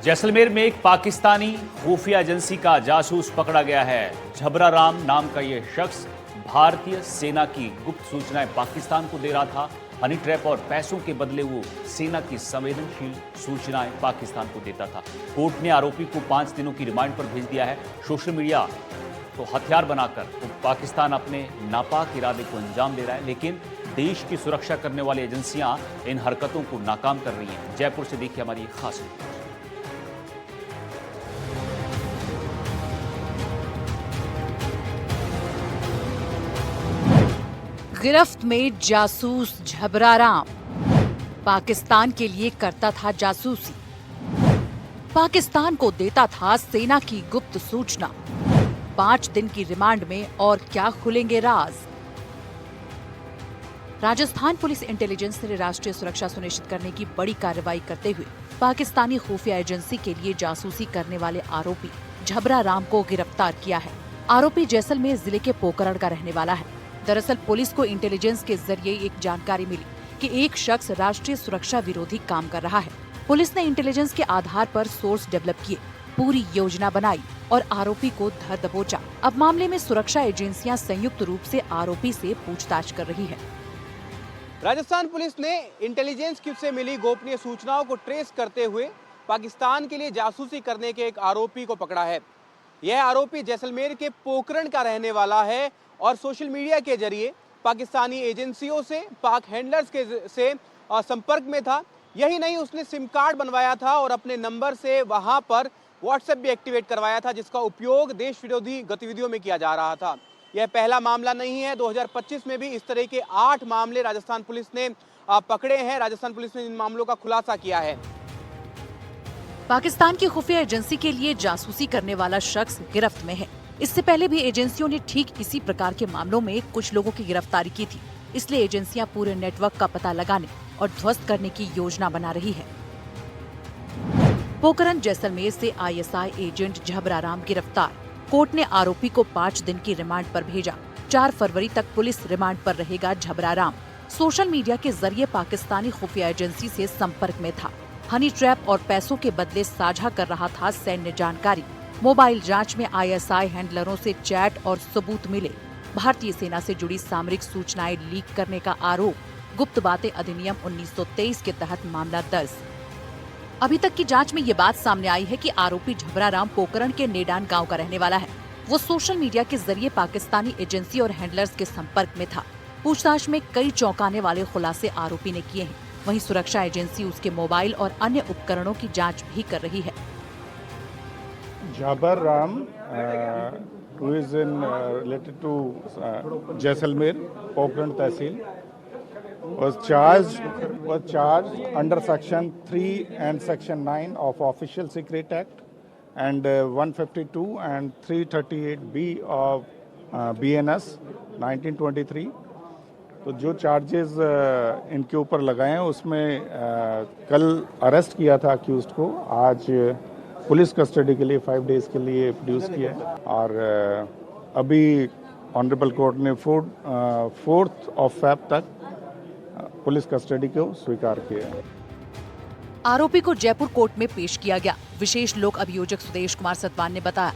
जैसलमेर में एक पाकिस्तानी खुफिया एजेंसी का जासूस पकड़ा गया है। झबरा राम नाम का यह शख्स भारतीय सेना की गुप्त सूचनाएं पाकिस्तान को दे रहा था। हनी ट्रैप और पैसों के बदले वो सेना की संवेदनशील सूचनाएं पाकिस्तान को देता था। कोर्ट ने आरोपी को 5 दिनों की रिमांड पर भेज दिया है। सोशल मीडिया तो हथियार बनाकर तो पाकिस्तान अपने नापाक इरादे को अंजाम दे रहा है, लेकिन देश की सुरक्षा करने वाली एजेंसियां इन हरकतों को नाकाम कर रही हैं। जयपुर से देखिए हमारी एक खास रिपोर्ट। गिरफ्त में जासूस झबरा राम। पाकिस्तान के लिए करता था जासूसी, पाकिस्तान को देता था सेना की गुप्त सूचना। 5 दिन की रिमांड में और क्या खुलेंगे राज। राजस्थान पुलिस इंटेलिजेंस ने राष्ट्रीय सुरक्षा सुनिश्चित करने की बड़ी कार्रवाई करते हुए पाकिस्तानी खुफिया एजेंसी के लिए जासूसी करने वाले आरोपी झबरा राम को गिरफ्तार किया है। आरोपी जैसलमेर जिले के पोकरण का रहने वाला है। दरअसल पुलिस को इंटेलिजेंस के जरिए एक जानकारी मिली कि एक शख्स राष्ट्रीय सुरक्षा विरोधी काम कर रहा है। पुलिस ने इंटेलिजेंस के आधार पर सोर्स डेवलप किए, पूरी योजना बनाई और आरोपी को धर दबोचा। अब मामले में सुरक्षा एजेंसियां संयुक्त रूप से आरोपी से पूछताछ कर रही है। राजस्थान पुलिस ने इंटेलिजेंस से मिली गोपनीय सूचनाओं को ट्रेस करते हुए पाकिस्तान के लिए जासूसी करने के एक आरोपी को पकड़ा है। यह आरोपी जैसलमेर के पोकरण का रहने वाला है और सोशल मीडिया के जरिए पाकिस्तानी एजेंसियों से, पाक हैंडलर्स से संपर्क में था। यही नहीं, उसने सिम कार्ड बनवाया था और अपने नंबर से वहां पर व्हाट्सएप भी एक्टिवेट करवाया था, जिसका उपयोग देश विरोधी गतिविधियों में किया जा रहा था। यह पहला मामला नहीं है। 2025 में भी इस तरह के 8 मामले राजस्थान पुलिस ने पकड़े हैं। राजस्थान पुलिस ने इन मामलों का खुलासा किया है। पाकिस्तान की खुफिया एजेंसी के लिए जासूसी करने वाला शख्स गिरफ्त में है। इससे पहले भी एजेंसियों ने ठीक इसी प्रकार के मामलों में कुछ लोगों की गिरफ्तारी की थी। इसलिए एजेंसियां पूरे नेटवर्क का पता लगाने और ध्वस्त करने की योजना बना रही है। पोकरण जैसलमेर से आईएसआई एजेंट झबरा राम गिरफ्तार। कोर्ट ने आरोपी को 5 दिन की रिमांड पर भेजा। 4 फरवरी तक पुलिस रिमांड पर रहेगा झबरा राम। सोशल मीडिया के जरिए पाकिस्तानी खुफिया एजेंसी से संपर्क में था। हनी ट्रैप और पैसों के बदले साझा कर रहा था सैन्य जानकारी। मोबाइल जांच में आईएसआई हैंडलरों से चैट और सबूत मिले। भारतीय सेना से जुड़ी सामरिक सूचनाएं लीक करने का आरोप। गुप्त बातें अधिनियम 1923 के तहत मामला दर्ज। अभी तक की जांच में ये बात सामने आई है कि आरोपी झबरा राम पोकरण के नेडान गांव का रहने वाला है। वो सोशल मीडिया के जरिए पाकिस्तानी एजेंसी और हैंडलर्स के संपर्क में था। पूछताछ में कई चौंकाने वाले खुलासे आरोपी ने किए हैं। वहीं सुरक्षा एजेंसी उसके मोबाइल और अन्य उपकरणों की जाँच भी कर रही है। Jabbar Ram, who is related to Jaisalmer, Pokhran Tehsil, was charged under Section 3 and Section 9 of Official Secret Act and 152 and 338B of BNS 1923। तो जो चार्जेस इनके ऊपर लगाए हैं उसमें कल अरेस्ट किया था अक्यूज्ड को। आज पुलिस कस्टडी के लिए 5 डेज के लिए प्रोड्यूस किया है और अभी ऑनरेबल कोर्ट ने 4th of Feb तक पुलिस कस्टडी को स्वीकार किया है। आरोपी को जयपुर कोर्ट में पेश किया गया। विशेष लोक अभियोजक सुदेश कुमार सतवान ने बताया,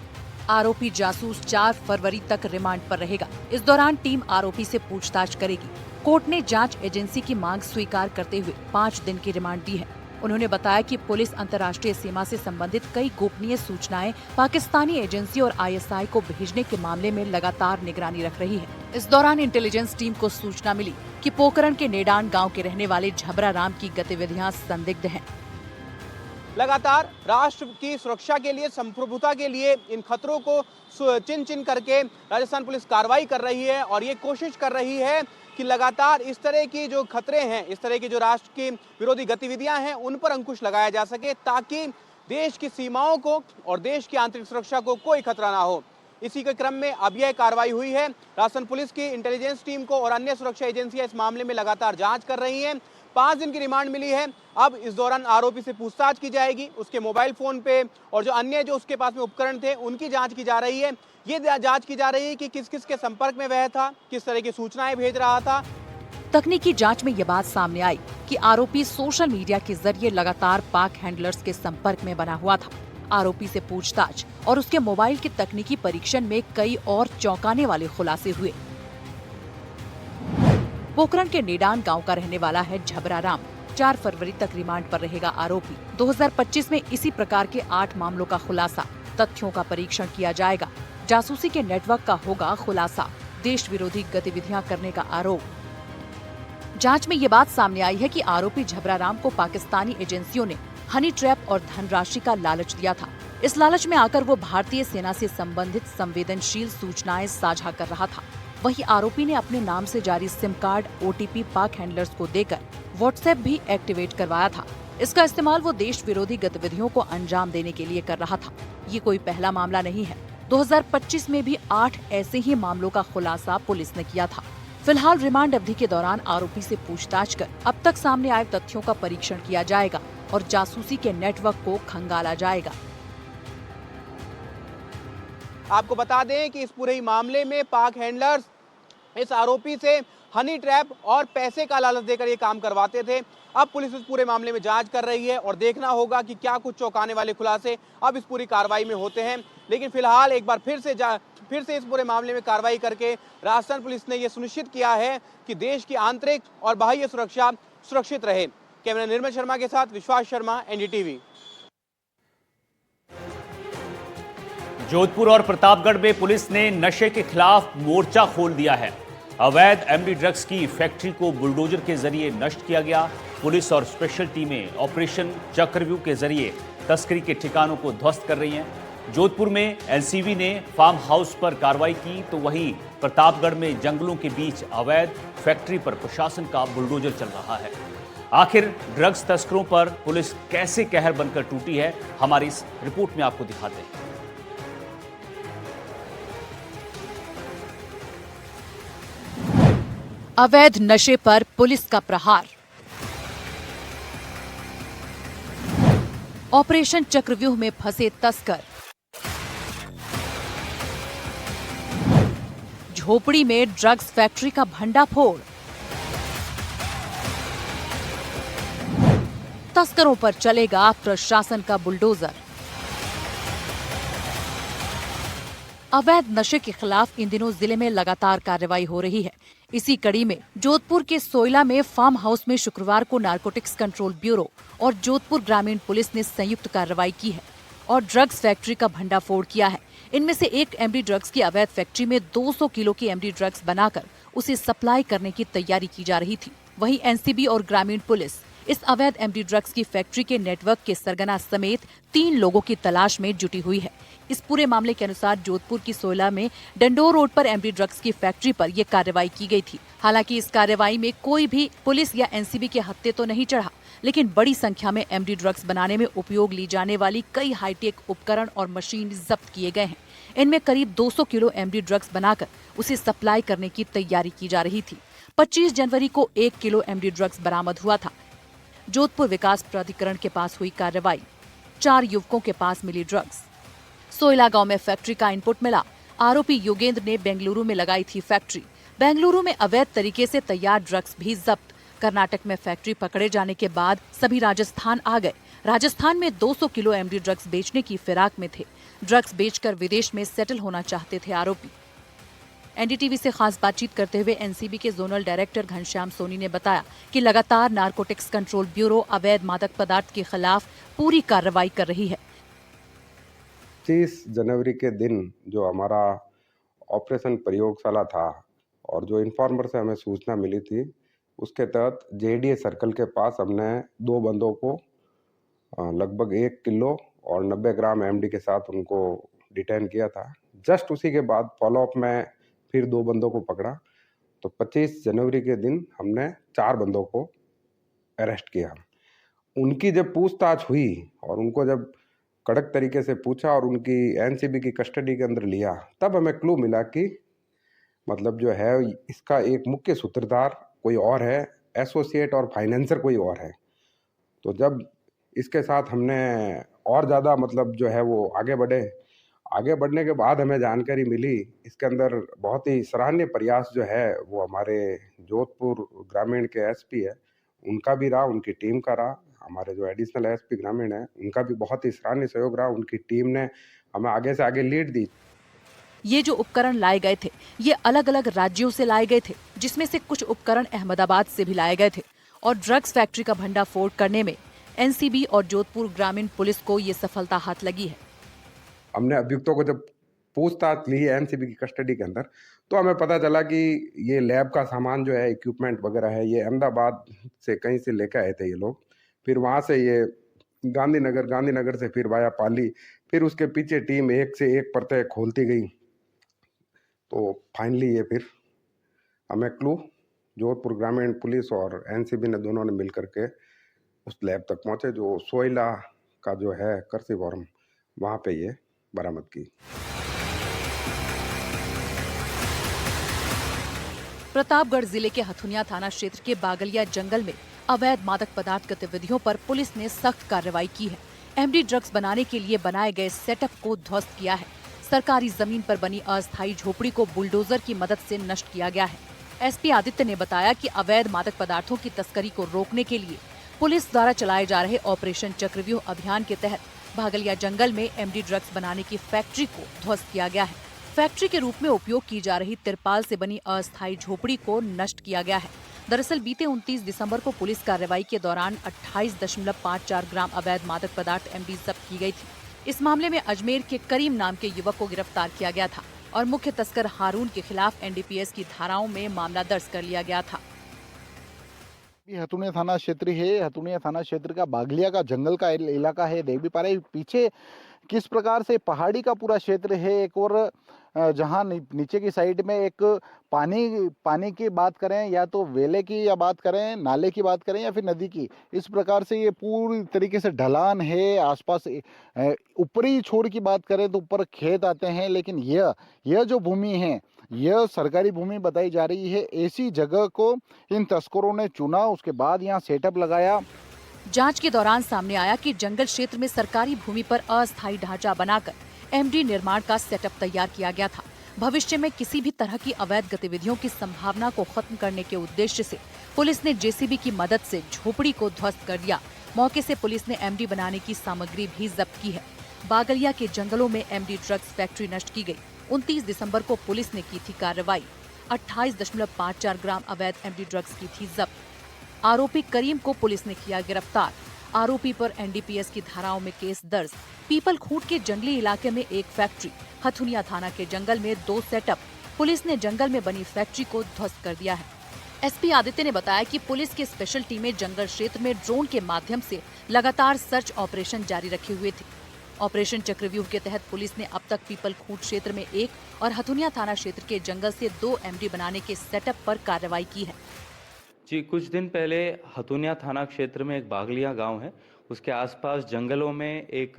आरोपी जासूस 4 फरवरी तक रिमांड पर रहेगा। इस दौरान टीम आरोपी से पूछताछ करेगी। कोर्ट ने जांच एजेंसी की मांग स्वीकार करते हुए 5 दिन की रिमांड दी है। उन्होंने बताया कि पुलिस अंतर्राष्ट्रीय सीमा से संबंधित कई गोपनीय सूचनाएं पाकिस्तानी एजेंसी और आईएसआई को भेजने के मामले में लगातार निगरानी रख रही है। इस दौरान इंटेलिजेंस टीम को सूचना मिली कि पोकरण के नेडान गांव के रहने वाले झबरा राम की गतिविधियां संदिग्ध हैं। लगातार राष्ट्र की सुरक्षा के लिए, संप्रभुता के लिए इन खतरों को चिन्ह चिन्ह करके राजस्थान पुलिस कार्रवाई कर रही है और ये कोशिश कर रही है कि लगातार इस तरह की जो खतरे हैं, इस तरह की जो राष्ट्र की विरोधी गतिविधियां हैं, उन पर अंकुश लगाया जा सके ताकि देश की सीमाओं को और देश की आंतरिक सुरक्षा को कोई खतरा ना हो। इसी के क्रम में अब यह कार्रवाई हुई है। राजस्थान पुलिस की इंटेलिजेंस टीम को और अन्य सुरक्षा एजेंसियां इस मामले में लगातार जांच कर रही हैं। 5 दिन की रिमांड मिली है। अब इस दौरान आरोपी से पूछताछ की जाएगी। उसके मोबाइल फोन पे और जो अन्य जो उसके पास में उपकरण थे उनकी जांच की जा रही है। ये जांच की जा रही है कि किस किस के संपर्क में वह था, किस तरह की सूचनाएं भेज रहा था। तकनीकी जांच में ये बात सामने आई कि आरोपी सोशल मीडिया के जरिए लगातार पाक हैंडलर्स के संपर्क में बना हुआ था। आरोपी से पूछताछ और उसके मोबाइल के तकनीकी परीक्षण में कई और चौंकाने वाले खुलासे हुए। पोखरण के नेडान गांव का रहने वाला है झबरा राम। 4 फरवरी तक रिमांड पर रहेगा आरोपी। 2025 में इसी प्रकार के 8 मामलों का खुलासा। तथ्यों का परीक्षण किया जाएगा। जासूसी के नेटवर्क का होगा खुलासा। देश विरोधी गतिविधियां करने का आरोप। जांच में ये बात सामने आई है कि आरोपी झबरा राम को पाकिस्तानी एजेंसियों ने हनी ट्रैप और धनराशि का लालच दिया था। इस लालच में आकर वो भारतीय सेना से संबंधित संवेदनशील सूचनाएं साझा कर रहा था। वहीं आरोपी ने अपने नाम से जारी सिम कार्ड OTP पाक हैंडलर्स को देकर व्हाट्सएप भी एक्टिवेट करवाया था। इसका इस्तेमाल वो देश विरोधी गतिविधियों को अंजाम देने के लिए कर रहा था। ये कोई पहला मामला नहीं है। 2025 में भी 8 ऐसे ही मामलों का खुलासा पुलिस ने किया था। फिलहाल रिमांड अवधि के दौरान आरोपी से पूछताछ कर अब तक सामने आए तथ्यों का परीक्षण किया जाएगा और जासूसी के नेटवर्क को खंगाला जाएगा। आपको बता दें कि इस पूरे ही मामले में पाक हैंडलर्स इस आरोपी से हनी ट्रैप और पैसे का लालच देकर ये काम करवाते थे। अब पुलिस इस पूरे मामले में जांच कर रही है और देखना होगा कि क्या कुछ चौंकाने वाले खुलासे अब इस पूरी कार्रवाई में होते हैं। लेकिन फिलहाल एक बार फिर से इस पूरे मामले में कार्रवाई करके राजस्थान पुलिस ने यह सुनिश्चित किया है कि देश की आंतरिक और बाह्य सुरक्षा सुरक्षित रहे। कैमरा निर्मल शर्मा के साथ विश्वास शर्मा, NDTV। जोधपुर और प्रतापगढ़ में पुलिस ने नशे के खिलाफ मोर्चा खोल दिया है। अवैध MD ड्रग्स की फैक्ट्री को बुलडोजर के जरिए नष्ट किया गया। पुलिस और स्पेशल टीमें ऑपरेशन चक्रव्यूह के जरिए तस्करी के ठिकानों को ध्वस्त कर रही हैं। जोधपुर में NCB ने फार्म हाउस पर कार्रवाई की, तो वहीं प्रतापगढ़ में जंगलों के बीच अवैध फैक्ट्री पर प्रशासन का बुलडोजर चल रहा है। आखिर ड्रग्स तस्करों पर पुलिस कैसे कहर बनकर टूटी है, हमारी इस रिपोर्ट में आपको दिखाते हैं। अवैध नशे पर पुलिस का प्रहार। ऑपरेशन चक्रव्यूह में फंसे तस्कर। झोपड़ी में ड्रग्स फैक्ट्री का भंडाफोड़। तस्करों पर चलेगा प्रशासन का बुलडोजर। अवैध नशे के खिलाफ इन दिनों जिले में लगातार कार्रवाई हो रही है। इसी कड़ी में जोधपुर के सोयला में फार्म हाउस में शुक्रवार को नारकोटिक्स कंट्रोल ब्यूरो और जोधपुर ग्रामीण पुलिस ने संयुक्त कार्रवाई की है और ड्रग्स फैक्ट्री का भंडाफोड़ किया है। इनमें से एक MD ड्रग्स की अवैध फैक्ट्री में 200 किलो की MD ड्रग्स बनाकर उसे सप्लाई करने की तैयारी की जा रही थी। वहीं NCB और ग्रामीण पुलिस इस अवैध MD ड्रग्स की फैक्ट्री के नेटवर्क के सरगना समेत 3 लोगों की तलाश में जुटी हुई है। इस पूरे मामले के अनुसार जोधपुर की सोयला में डंडोर रोड पर MD ड्रग्स की फैक्ट्री पर यह कार्रवाई की गई थी। हालांकि इस कार्रवाई में कोई भी पुलिस या NCB के हत्थे तो नहीं चढ़ा, लेकिन बड़ी संख्या में MD ड्रग्स बनाने में उपयोग ली जाने वाली कई हाईटेक उपकरण और मशीन जब्त किए गए हैं। इनमें करीब 200 किलो MD ड्रग्स बनाकर उसे सप्लाई करने की तैयारी की जा रही थी। 25 जनवरी को 1 किलो MD ड्रग्स बरामद हुआ था। जोधपुर विकास प्राधिकरण के पास हुई कार्रवाई। 4 युवकों के पास मिली ड्रग्स। सोयला गांव में फैक्ट्री का इनपुट मिला। आरोपी योगेंद्र ने बेंगलुरु में लगाई थी फैक्ट्री। बेंगलुरु में अवैध तरीके से तैयार ड्रग्स भी जब्त। कर्नाटक में फैक्ट्री पकड़े जाने के बाद सभी राजस्थान आ गए। राजस्थान में 200 किलो MD ड्रग्स बेचने की फिराक में थे। ड्रग्स बेचकर विदेश में सेटल होना चाहते थे आरोपी। NDTV से खास बातचीत करते हुए NCB के जोनल डायरेक्टर घनश्याम सोनी ने बताया कि लगातार नारकोटिक्स कंट्रोल ब्यूरो अवैध मादक पदार्थ के खिलाफ पूरी कार्रवाई कर रही है। 25 जनवरी के दिन जो हमारा ऑपरेशन प्रयोगशाला था और जो इन्फॉर्मर से हमें सूचना मिली थी, उसके तहत JDA सर्कल के पास हमने 2 बंदों को लगभग 1 किलो और 90 ग्राम MD के साथ उनको डिटेन किया था। जस्ट उसी के बाद फॉलोअप में फिर 2 बंदों को पकड़ा। तो 25 जनवरी के दिन हमने 4 बंदों को अरेस्ट किया। उनकी जब पूछताछ हुई और उनको जब कड़क तरीके से पूछा और उनकी NCB की कस्टडी के अंदर लिया, तब हमें क्लू मिला कि मतलब जो है इसका एक मुख्य सूत्रधार कोई और है, एसोसिएट और फाइनेंसर कोई और है। तो जब इसके साथ हमने और ज़्यादा मतलब जो है वो आगे बढ़े, आगे बढ़ने के बाद हमें जानकारी मिली, इसके अंदर बहुत ही सराहनीय प्रयास जो है वो हमारे जोधपुर ग्रामीण के एसपी है उनका भी रहा, उनकी टीम का रहा। हमारे जो एडिशनल एसपी ग्रामीण है उनका भी बहुत ही सराहनीय सहयोग रहा। उनकी टीम ने हमें आगे से आगे लीड दी। ये जो उपकरण लाए गए थे ये अलग अलग राज्यों से लाए गए थे, जिसमें से कुछ उपकरण अहमदाबाद से भी लाए गए थे और ड्रग्स फैक्ट्री का भंडाफोड़ करने में एनसीबी और जोधपुर ग्रामीण पुलिस को ये सफलता हाथ लगी है। हमने अभियुक्तों को जब पूछताछ ली है एनसीबी की कस्टडी के अंदर, तो हमें पता चला कि ये लैब का सामान जो है, इक्विपमेंट वगैरह है, ये अहमदाबाद से कहीं से लेकर आए थे ये लोग। फिर वहाँ से ये गांधीनगर से फिर वाया पाली, फिर उसके पीछे टीम एक से एक परतें खोलती गई। तो फाइनली ये फिर हमें क्लू जोधपुर ग्रामीण पुलिस और एनसीबी ने दोनों ने मिल करके उस लैब तक पहुंचे जो सोइला का जो है कर्सीवरम, वहाँ पे ये बरामद की। प्रतापगढ़ जिले के हथुनिया थाना क्षेत्र के बागलिया जंगल में अवैध मादक पदार्थ गतिविधियों पर पुलिस ने सख्त कार्रवाई की है। एमडी ड्रग्स बनाने के लिए बनाए गए सेटअप को ध्वस्त किया है। सरकारी जमीन पर बनी अस्थायी झोपड़ी को बुलडोजर की मदद से नष्ट किया गया है। एसपी आदित्य ने बताया कि अवैध मादक पदार्थों की तस्करी को रोकने के लिए पुलिस द्वारा चलाए जा रहे ऑपरेशन चक्रव्यूह अभियान के तहत बागलिया जंगल में एमडी ड्रग्स बनाने की फैक्ट्री को ध्वस्त किया गया है। फैक्ट्री के रूप में उपयोग की जा रही तिरपाल से बनी अस्थायी झोपड़ी को नष्ट किया गया है। दरअसल बीते 29 दिसंबर को पुलिस कार्रवाई के दौरान 28.54 ग्राम अवैध मादक पदार्थ एमडी जब्त की गई थी। इस मामले में अजमेर के करीम नाम के युवक को गिरफ्तार किया गया था और मुख्य तस्कर हारून के खिलाफ एनडीपीएस की धाराओं में मामला दर्ज कर लिया गया था। हथुनिया थाना क्षेत्र है। हथुनिया थाना क्षेत्र का बागलिया का जंगल का इलाका है। देख भी पा रहे पीछे किस प्रकार से पहाड़ी का पूरा क्षेत्र है। एक और जहां नीचे की साइड में एक पानी की बात करें या तो वेले की या बात करें, नाले की बात करें या फिर नदी की, इस प्रकार से ये पूरी तरीके से ढलान है। आसपास ऊपरी छोर की बात करें तो ऊपर खेत आते हैं, लेकिन यह जो भूमि है यह सरकारी भूमि बताई जा रही है। ऐसी जगह को इन तस्करों ने चुना, उसके बाद यहाँ सेटअप लगाया। जांच के दौरान सामने आया कि जंगल क्षेत्र में सरकारी भूमि पर अस्थायी ढांचा बनाकर एमडी निर्माण का सेटअप तैयार किया गया था। भविष्य में किसी भी तरह की अवैध गतिविधियों की संभावना को खत्म करने के उद्देश्य से पुलिस ने जेसीबी की मदद से झोपड़ी को ध्वस्त कर दिया। मौके से पुलिस ने एमडी बनाने की सामग्री भी जब्त की है। बागलिया के जंगलों में एमडी ड्रग्स फैक्ट्री नष्ट की गई। 29 दिसंबर को पुलिस ने की थी कार्रवाई। 28.54 ग्राम अवैध एमडी ड्रग्स की थी जब्त। आरोपी करीम को पुलिस ने किया गिरफ्तार। आरोपी पर एनडीपीएस की धाराओं में केस दर्ज। पीपल खूंट के जंगली इलाके में एक फैक्ट्री, हथुनिया थाना के जंगल में 2 सेटअप। पुलिस ने जंगल में बनी फैक्ट्री को ध्वस्त कर दिया है। एसपी आदित्य ने बताया कि पुलिस की स्पेशल टीमें जंगल क्षेत्र में ड्रोन के माध्यम से लगातार सर्च ऑपरेशन जारी रखे हुए थे। ऑपरेशन चक्रव्यूह के तहत पुलिस ने अब तक पीपल खूंट क्षेत्र में 1 और हथुनिया थाना क्षेत्र के जंगल से 2 एमडी बनाने के सेटअप पर कार्रवाई की है। जी, कुछ दिन पहले हथुनिया थाना क्षेत्र में एक बागलिया गांव है, उसके आसपास जंगलों में एक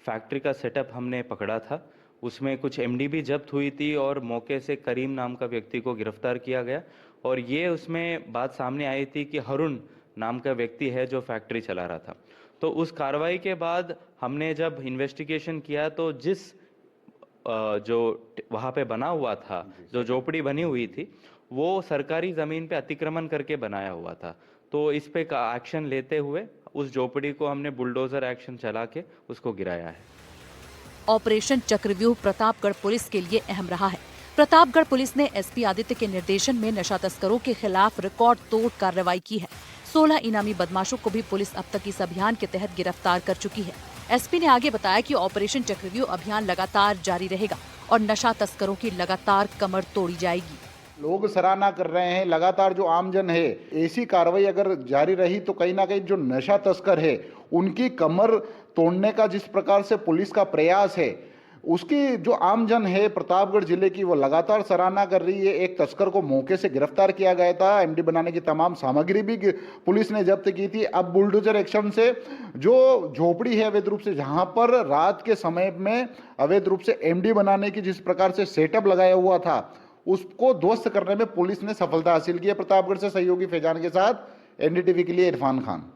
फैक्ट्री का सेटअप हमने पकड़ा था। उसमें कुछ एमडी भी जब्त हुई थी और मौके से करीम नाम का व्यक्ति को गिरफ्तार किया गया। और ये उसमें बात सामने आई थी कि हरुण नाम का व्यक्ति है जो फैक्ट्री चला रहा था। तो उस कार्रवाई के बाद हमने जब इन्वेस्टिगेशन किया तो जिस जो वहाँ पे बना हुआ था, जो झोपड़ी बनी हुई थी, वो सरकारी ज़मीन पे अतिक्रमण करके बनाया हुआ था। तो इस पे का एक्शन लेते हुए उस झोपड़ी को हमने बुलडोजर एक्शन चला के उसको गिराया है। ऑपरेशन चक्रव्यूह प्रतापगढ़ पुलिस के लिए अहम रहा है। प्रतापगढ़ पुलिस ने एसपी आदित्य के निर्देशन में नशा तस्करों के खिलाफ रिकॉर्ड तोड़ कार्रवाई की है। 16 इनामी बदमाशों को भी पुलिस अब तक इस अभियान के तहत गिरफ्तार कर चुकी है। एसपी ने आगे बताया कि ऑपरेशन चक्रव्यूह अभियान लगातार जारी रहेगा और नशा तस्करों की लगातार कमर तोड़ी जाएगी। लोग सराहना कर रहे हैं। लगातार जो आमजन है, ऐसी कार्रवाई अगर जारी रही तो कहीं ना कहीं जो नशा तस्कर है उनकी कमर तोड़ने का जिस प्रकार से पुलिस का प्रयास है, उसकी जो आमजन है प्रतापगढ़ जिले की, वो लगातार सराहना कर रही है। एक तस्कर को मौके से गिरफ्तार किया गया था। एमडी बनाने की तमाम सामग्री भी पुलिस ने जब्त की थी। अब बुलडोजर एक्शन से जो झोपड़ी है अवैध रूप से, जहां पर रात के समय में अवैध रूप से एमडी बनाने की जिस प्रकार से सेटअप लगाया हुआ था, उसको ध्वस्त करने में पुलिस ने सफलता हासिल की है। प्रतापगढ़ से सहयोगी फैजान के साथ एनडीटीवी के लिए इरफान खान।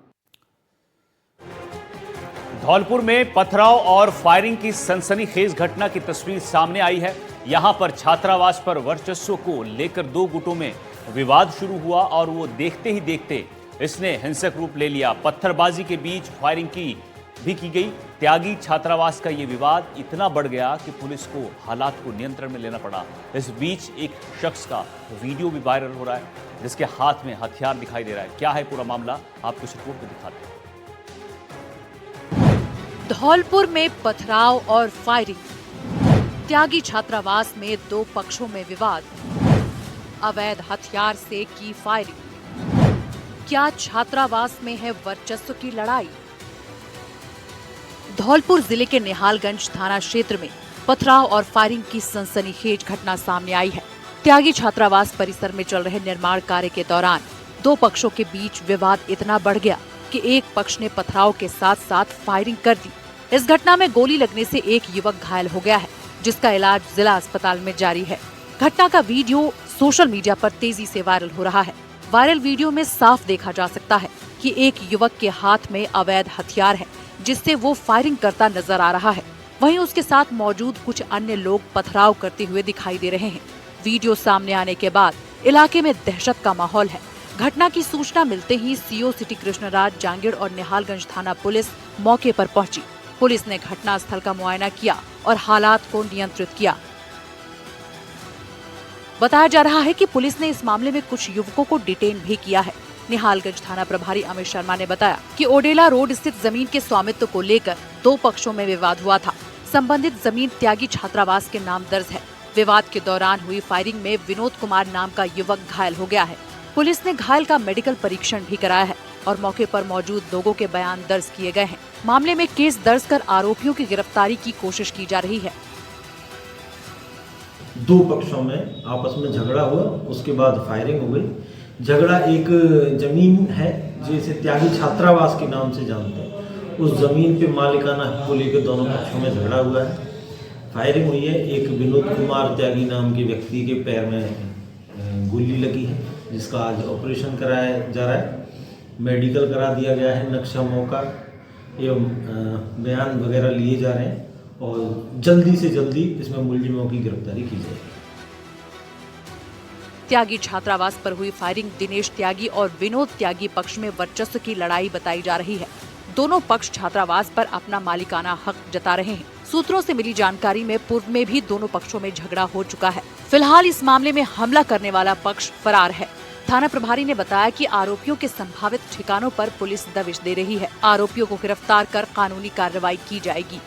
धौलपुर में पथराव और फायरिंग की सनसनीखेज घटना की तस्वीर सामने आई है। यहां पर छात्रावास पर वर्चस्व को लेकर दो गुटों में विवाद शुरू हुआ और वो देखते ही देखते इसने हिंसक रूप ले लिया। पत्थरबाजी के बीच फायरिंग की गई। त्यागी छात्रावास का ये विवाद इतना बढ़ गया कि पुलिस को हालात को नियंत्रण में लेना पड़ा। इस बीच एक शख्स का वीडियो भी वायरल हो रहा है जिसके हाथ में हथियार दिखाई दे रहा है। क्या है पूरा मामला, आपको इस रिपोर्ट में दिखाते हैं। धौलपुर में पथराव और फायरिंग। त्यागी छात्रावास में दो पक्षों में विवाद। अवैध हथियार से की फायरिंग। क्या छात्रावास में है वर्चस्व की लड़ाई? धौलपुर जिले के निहालगंज थाना क्षेत्र में पथराव और फायरिंग की सनसनीखेज घटना सामने आई है। त्यागी छात्रावास परिसर में चल रहे निर्माण कार्य के दौरान दो पक्षों के बीच विवाद इतना बढ़ गया कि एक पक्ष ने पथराव के साथ साथ फायरिंग कर दी। इस घटना में गोली लगने से एक युवक घायल हो गया है, जिसका इलाज जिला अस्पताल में जारी है। घटना का वीडियो सोशल मीडिया पर तेजी से वायरल हो रहा है। वायरल वीडियो में साफ देखा जा सकता है कि एक युवक के हाथ में अवैध हथियार है, जिससे वो फायरिंग करता नजर आ रहा है। वहीं उसके साथ मौजूद कुछ अन्य लोग पथराव करते हुए दिखाई दे रहे हैं। वीडियो सामने आने के बाद इलाके में दहशत का माहौल है। घटना की सूचना मिलते ही सीओ सिटी कृष्णराज जांगिड़ और निहालगंज थाना पुलिस मौके पर पहुंची। पुलिस ने घटनास्थल का मुआयना किया और हालात को नियंत्रित किया। बताया जा रहा है कि पुलिस ने इस मामले में कुछ युवकों को डिटेन भी किया है। निहालगंज थाना प्रभारी अमित शर्मा ने बताया कि ओडेला रोड स्थित जमीन के स्वामित्व को लेकर दो पक्षों में विवाद हुआ था। संबंधित जमीन त्यागी छात्रावास के नाम दर्ज है। विवाद के दौरान हुई फायरिंग में विनोद कुमार नाम का युवक घायल हो गया है। पुलिस ने घायल का मेडिकल परीक्षण भी कराया है और मौके पर मौजूद लोगों के बयान दर्ज किए गए हैं। मामले में केस दर्ज कर आरोपियों की गिरफ्तारी की कोशिश की जा रही है। दो पक्षों में आपस में झगड़ा हुआ, उसके बाद फायरिंग हो गई। झगड़ा एक जमीन है जिसे त्यागी छात्रावास के नाम से जानते हैं, उस जमीन पे मालिकाना हक को लेकर दोनों पक्षों में झगड़ा हुआ है। फायरिंग हुई है। एक विनोद कुमार त्यागी नाम के व्यक्ति के पैर में गोली लगी है, जिसका आज ऑपरेशन कराया जा रहा है। मेडिकल करा दिया गया है। नक्शा मौका एवं बयान वगैरह लिए जा रहे हैं और जल्दी से जल्दी इसमें मुलजिमों की गिरफ्तारी की जाएगी। त्यागी छात्रावास पर हुई फायरिंग दिनेश त्यागी और विनोद त्यागी पक्ष में वर्चस्व की लड़ाई बताई जा रही है। दोनों पक्ष छात्रावास पर अपना मालिकाना हक जता रहे हैं। सूत्रों से मिली जानकारी में पूर्व में भी दोनों पक्षों में झगड़ा हो चुका है। फिलहाल इस मामले में हमला करने वाला पक्ष फरार है। थाना प्रभारी ने बताया कि आरोपियों के संभावित ठिकानों पर पुलिस दबिश दे रही है। आरोपियों को गिरफ्तार कर कानूनी कार्रवाई की जाएगी।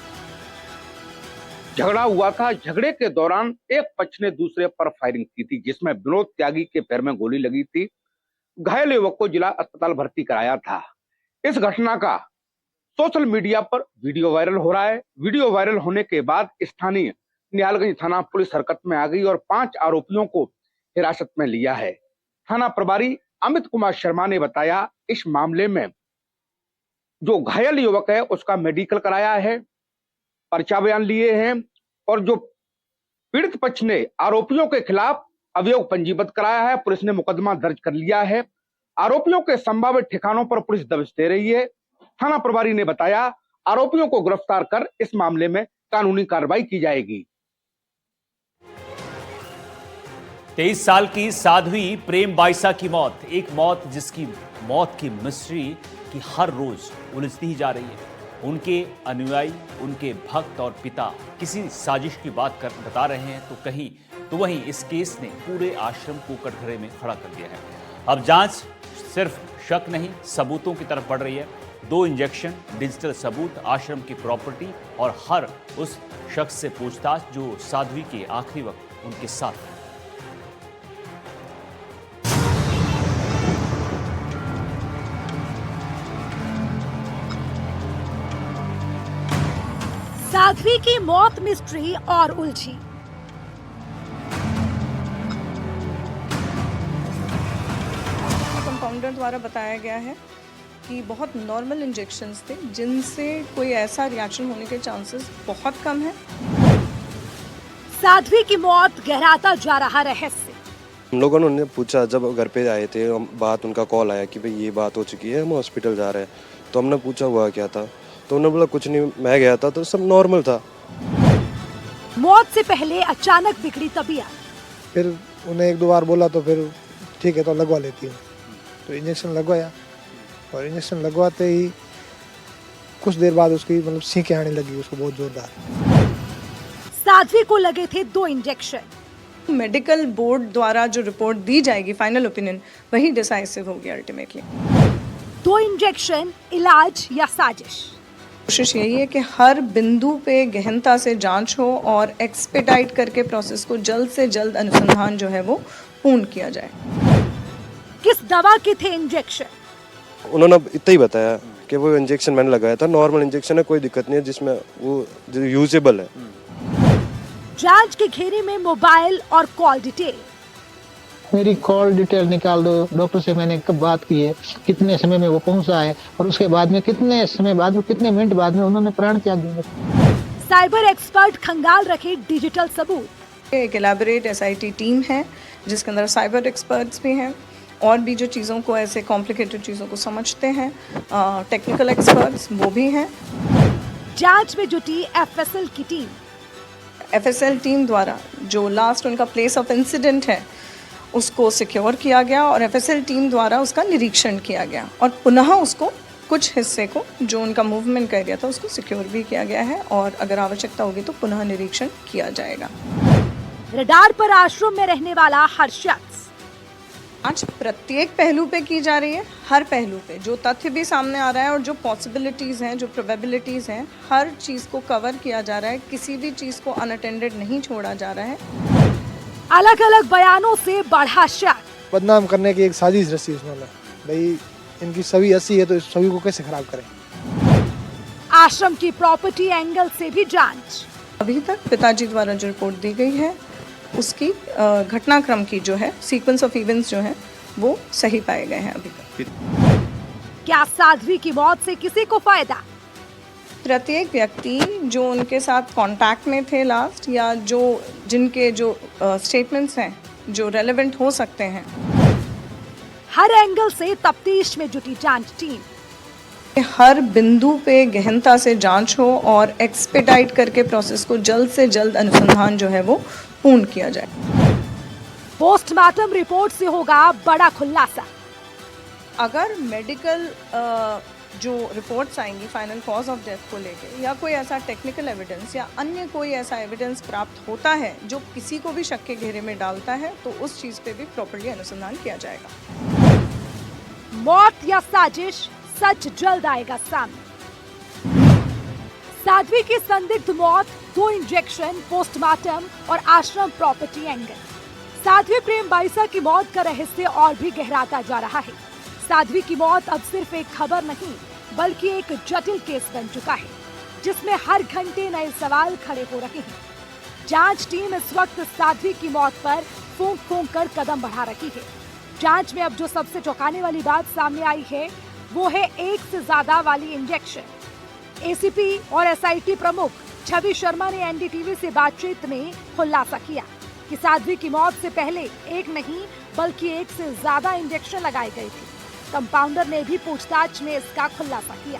झगड़ा हुआ था। झगड़े के दौरान एक पक्ष ने दूसरे पर फायरिंग की थी, जिसमें विनोद त्यागी के पैर में गोली लगी थी। घायल युवक को जिला अस्पताल भर्ती कराया था। इस घटना का सोशल मीडिया पर वीडियो वायरल हो रहा है। वीडियो वायरल होने के बाद स्थानीय निहालगंज थाना पुलिस हरकत में आ गई और 5 आरोपियों को हिरासत में लिया है। थाना प्रभारी अमित कुमार शर्मा ने बताया, इस मामले में जो घायल युवक है उसका मेडिकल कराया है, पर्चा बयान लिए हैं और जो पीड़ित पक्ष ने आरोपियों के खिलाफ अभियोग पंजीबद्ध कराया है। पुलिस ने मुकदमा दर्ज कर लिया है। आरोपियों के संभावित ठिकानों पर पुलिस दबिश दे रही है। थाना प्रभारी ने बताया, आरोपियों को गिरफ्तार कर इस मामले में कानूनी कार्रवाई की जाएगी। 23 साल की साध्वी प्रेम बाइसा की मौत, एक मौत जिसकी मौत की मिस्ट्री की हर रोज उलझती ही जा रही है। उनके अनुयायी, उनके भक्त और पिता किसी साजिश की बात बता रहे हैं तो वहीं इस केस ने पूरे आश्रम को कटघरे में खड़ा कर दिया है। अब जांच सिर्फ शक नहीं, सबूतों की तरफ बढ़ रही है। 2 इंजेक्शन, डिजिटल सबूत, आश्रम की प्रॉपर्टी और हर उस शख्स से पूछताछ जो साध्वी के आखिरी वक्त उनके साथ है। साध्वी की मौत मिस्ट्री और उलझी। कंपाउंडर द्वारा बताया गया है कि बहुत नॉर्मल इंजेक्शंस थे, जिनसे कोई ऐसा रिएक्शन होने के चांसेस बहुत कम है। साध्वी की मौत गहराता जा रहा रहस्य। हम लोगों ने पूछा, जब घर पे आए थे बात, उनका कॉल आया कि भाई ये बात हो चुकी है, हम हॉस्पिटल जा रहे हैं। तो हमने पूछा हुआ क्या था, तो उन्होंने बोला कुछ नहीं, मैं गया था तो सब नॉर्मल था। मौत से पहले अचानक बिगड़ी तबीयत। फिर उन्हें एक दो बार बोला तो फिर ठीक है तो लगवा लेती हूँ, तो इंजेक्शन लगवाया और इंजेक्शन लगवाते ही कुछ देर बाद उसकी मतलब सीखें आने लगी उसको बहुत जोरदार। साध्वी को लगे थे 2 इंजेक्शन। मेडिकल बोर्ड द्वारा जो रिपोर्ट दी जाएगी, फाइनल ओपिनियन, वही डिसाइसिव होगी अल्टीमेटली। 2 इंजेक्शन, इलाज या साजिश? कोशिश यही है कि हर बिंदु पे गहनता से जांच हो और एक्सपेडाइट करके प्रोसेस को जल्द से जल्द अनुसंधान जो है वो पूर्ण किया जाए। किस दवा के थे इंजेक्शन? उन्होंने इतना ही बताया कि वो इंजेक्शन मैंने लगाया था, नॉर्मल इंजेक्शन है, कोई दिक्कत नहीं है, जिसमें वो यूजेबल है। जांच के घेरे में मोबाइल और कॉल डिटेल। मेरी कॉल डिटेल निकाल दो, डॉक्टर से मैंने कब बात की है, कितने समय में वो पहुंचा है और उसके बाद में कितने समय बाद में, कितने मिनट बाद में उन्होंने प्राण त्याग दिया। साइबर एक्सपर्ट खंगाल रखे डिजिटल सबूत। एक एलैबोरेट SIT टीम है जिसके अंदर साइबर एक्सपर्ट्स भी हैं और भी जो चीज़ों को, ऐसे कॉम्प्लिकेटेड चीज़ों को समझते हैं, टेक्निकल एक्सपर्ट्स वो भी हैं। जांच में जुटी FSL की टीम। FSL टीम द्वारा जो लास्ट उनका प्लेस ऑफ इंसिडेंट है उसको सिक्योर किया गया और FSL टीम द्वारा उसका निरीक्षण किया गया और पुनः उसको कुछ हिस्से को जो उनका मूवमेंट कर गया था उसको सिक्योर भी किया गया है और अगर आवश्यकता होगी तो पुनः निरीक्षण किया जाएगा। रडार पर आश्रम में रहने वाला हर शख्स। आज प्रत्येक पहलू पे की जा रही है, हर पहलू पे जो तथ्य भी सामने आ रहा है और जो पॉसिबिलिटीज़ हैं, जो प्रोबेबिलिटीज़ हैं, हर चीज़ को कवर किया जा रहा है, किसी भी चीज़ को अनअटेंडेड नहीं छोड़ा जा रहा है। अलग अलग बयानों से बढ़ा शक। बदनाम करने की एक साजिश रची उसने, भाई इनकी सभी 80 है तो इस सभी को कैसे खराब करें। आश्रम की प्रॉपर्टी एंगल से भी जांच। अभी तक पिताजी द्वारा जो रिपोर्ट दी गई है उसकी घटनाक्रम की जो है सीक्वेंस ऑफ इवेंट्स जो है वो सही पाए गए हैं अभी तक। क्या साध्वी की मौत से किसी को फायदा? प्रत्येक व्यक्ति जो उनके साथ कांटेक्ट में थे लास्ट या जो जिनके जो स्टेटमेंट्स हैं जो रेलेवेंट हो सकते हैं, हर एंगल से तफ्तीश में जुटी जांच टीम। हर बिंदु पे गहनता से जांच हो और एक्सपेडाइट करके प्रोसेस को जल्द से जल्द अनुसंधान जो है वो पूर्ण किया जाए। पोस्टमार्टम रिपोर्ट से होगा बड़ा खुलासा। अगर मेडिकल जो रिपोर्ट्स आएंगी फाइनल कॉज ऑफ डेथ को लेके या कोई ऐसा टेक्निकल एविडेंस या अन्य कोई ऐसा एविडेंस प्राप्त होता है जो किसी को भी शक के घेरे में डालता है तो उस चीज़ पे भी प्रॉपर्ली अनुसंधान किया जाएगा। मौत या साजिश, सच जल्द आएगा सामने। साध्वी की संदिग्ध मौत, 2 इंजेक्शन, पोस्टमार्टम और आश्रम प्रॉपर्टी एंगल। साध्वी प्रेम बाइसा की मौत का रहस्य और भी गहराता जा रहा है। साध्वी की मौत अब सिर्फ एक खबर नहीं बल्कि एक जटिल केस बन चुका है जिसमें हर घंटे नए सवाल खड़े हो रहे हैं। जांच टीम इस वक्त साध्वी की मौत पर फूंक फूंक कर कदम बढ़ा रही है। जांच में अब जो सबसे चौंकाने वाली बात सामने आई है वो है 1 से ज्यादा वाली इंजेक्शन। ACP और SIT प्रमुख छवि शर्मा ने NDTV से बातचीत में खुलासा किया कि साध्वी की मौत से पहले 1 नहीं बल्कि 1 से ज्यादा इंजेक्शन लगाए गए थे। कंपाउंडर ने भी पूछताछ में इसका खुलासा किया।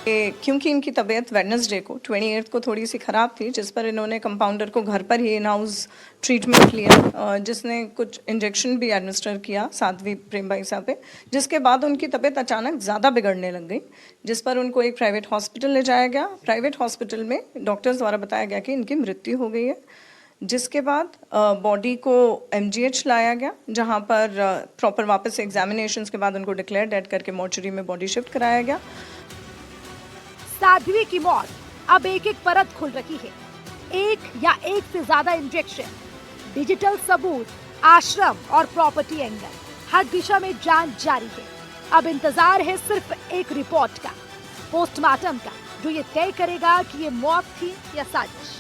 क्योंकि इनकी तबीयत वेडनेसडे को 28 को थोड़ी सी ख़राब थी जिस पर इन्होंने कंपाउंडर को घर पर ही इन हाउस ट्रीटमेंट लिया जिसने कुछ इंजेक्शन भी एडमिनिस्टर किया साध्वी प्रेम बाइसा पे, जिसके बाद उनकी तबीयत अचानक ज़्यादा बिगड़ने लग गई जिस पर उनको एक प्राइवेट हॉस्पिटल ले जाया गया। प्राइवेट हॉस्पिटल में डॉक्टर्स द्वारा बताया गया कि इनकी मृत्यु हो गई है, जिसके बाद बॉडी को MGH लाया गया जहाँ पर प्रॉपर वापस एग्जामिनेशंस के बाद उनको डिक्लेयर डेड करके मॉर्चरी में बॉडी शिफ्ट कराया गया। साध्वी की मौत अब एक एक परत खुल रही है। 1 या 1 से ज्यादा इंजेक्शन, डिजिटल सबूत, आश्रम और प्रॉपर्टी एंगल, हर दिशा में जांच जारी है। अब इंतजार है सिर्फ एक रिपोर्ट का, पोस्टमार्टम का, जो ये तय करेगा कि ये मौत थी या साजिश।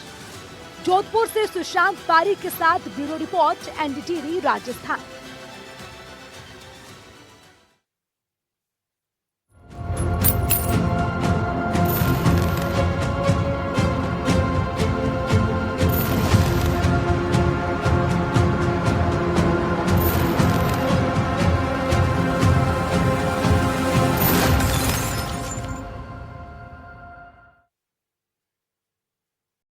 जोधपुर से सुशांत पारी के साथ ब्यूरो रिपोर्ट, NDTV राजस्थान।